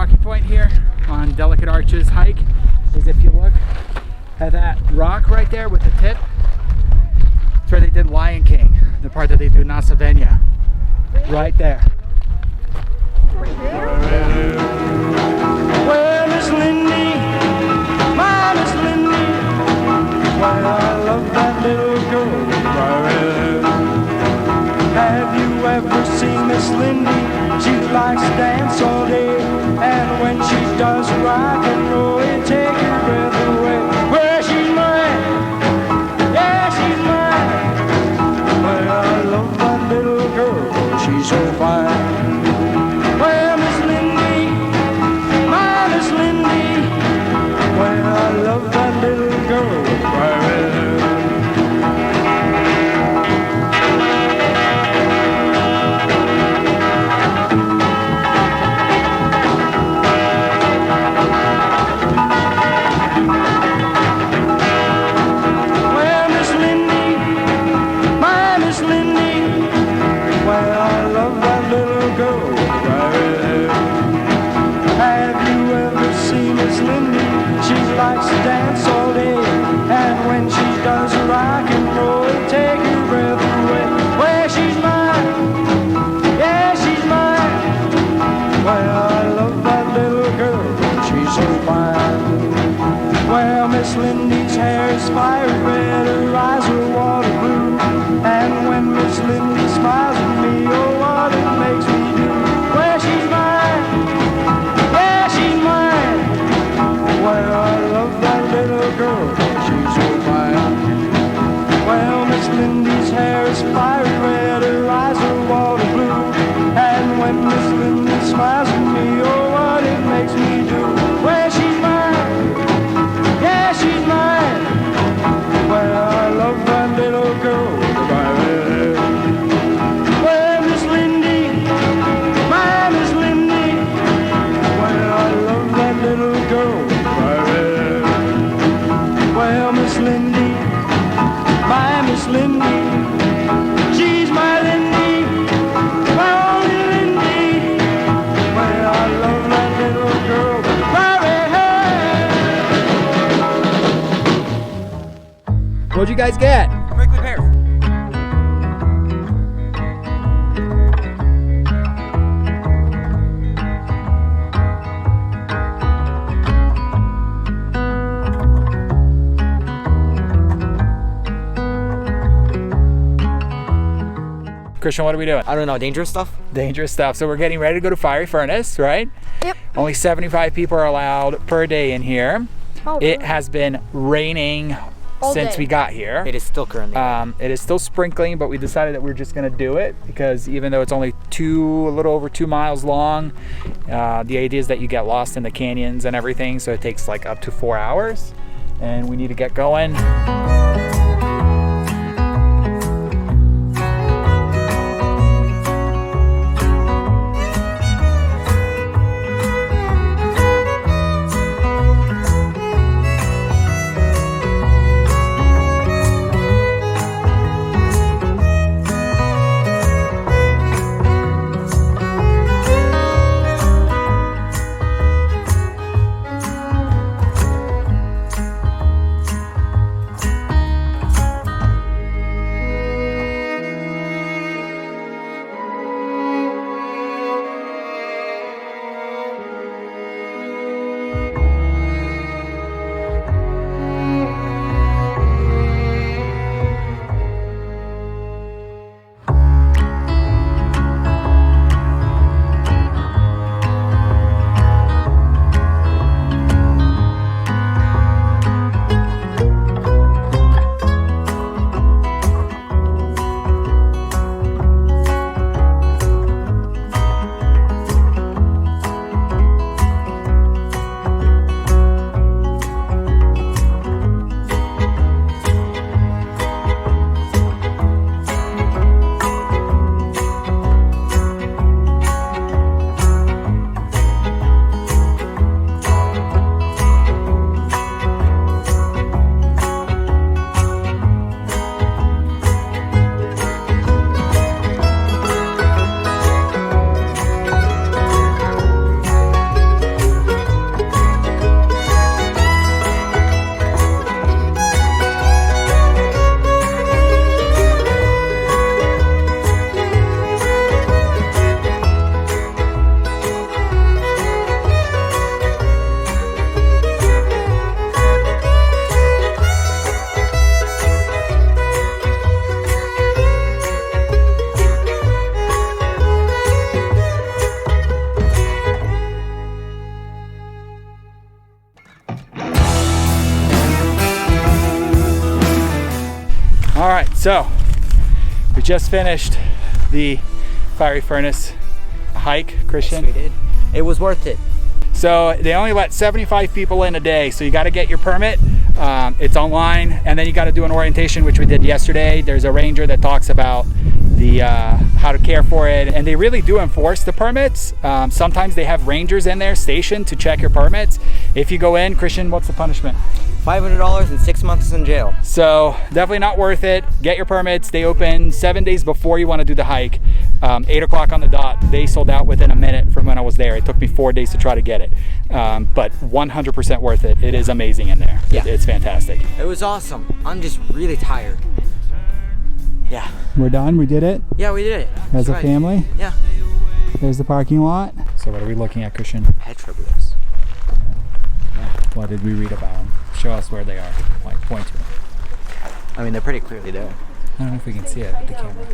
talking point here on Delicate Arches hike is if you look at that rock right there with the tip, it's where they did Lion King, the part that they do Nasa Venya. Right there. Well, Miss Lindy, my Miss Lindy, well, I love that little girl. Have you ever seen Miss Lindy? She likes to dance all day, and when she does rock and roll, it takes your breath away. Well, she's mine, yeah, she's mine. Well, I love that little girl, she's so fine. Well, Miss Lindy, my Miss Lindy, well, I love that little girl. Well, Miss Lindy, my Miss Lindy, well, I love that little girl. Have you ever seen Miss Lindy? She likes to dance all day, and when she does rock and roll, it take your breath away. Well, she's mine, yeah, she's mine. Well, I love that little girl, she's so fine. Well, Miss Lindy's hair is fiery red, her eyes are water blue, and when Miss Lindy smiles at me, oh, what it makes me do. Well, she's mine, yeah, she's mine. Well, I love that little girl, she's so fine. Well, Miss Lindy's hair is fiery red, her eyes are water blue, and when Miss Lindy smiles at me, oh, what it makes me do. Well, she's mine, yeah, she's mine. Well, I love that little girl. Well, Miss Lindy, my Miss Lindy, well, I love that little girl. Well, Miss Lindy, my Miss Lindy, she's my Lindy, my only Lindy. Well, I love that little girl. What'd you guys get? Prickly pear. Christian, what are we doing? I don't know, dangerous stuff? Dangerous stuff. So we're getting ready to go to Fiery Furnace, right? Yep. Only 75 people are allowed per day in here. Oh, It really? has been raining All since day. we got here. It is still currently. It is still sprinkling, but we decided that we're just gonna do it because even though it's only a little over 2 miles long, the idea is that you get lost in the canyons and everything, so it takes like up to 4 hours, and we need to get going. So we just finished the fiery furnace hike, Christian. Yes, we did. It was worth it. So they only let 75 people in a day, so you got to get your permit. It's online, and then you got to do an orientation, which we did yesterday. There's a ranger that talks about the how to care for it, and they really do enforce the permits. Sometimes they have rangers in there stationed to check your permits. If you go in, Christian, what's the punishment? $500 and 6 months in jail. So definitely not worth it. Get your permits. They open 7 days before you want to do the hike. 8 o'clock on the dot. They sold out within a minute from when I was there. It took me 4 days to try to get it, but 100% worth it. It is amazing in there. Yeah. It's fantastic. It was awesome. I'm just really tired. Yeah. We're done. We did it Yeah, we did it. as That's a right. family. Yeah. There's the parking lot. So what are we looking at, Christian? Petroglyphs. What did we read about them? Show us where they are. Like, point to them. I mean, they're pretty clearly there. I don't know if we can see it with the camera.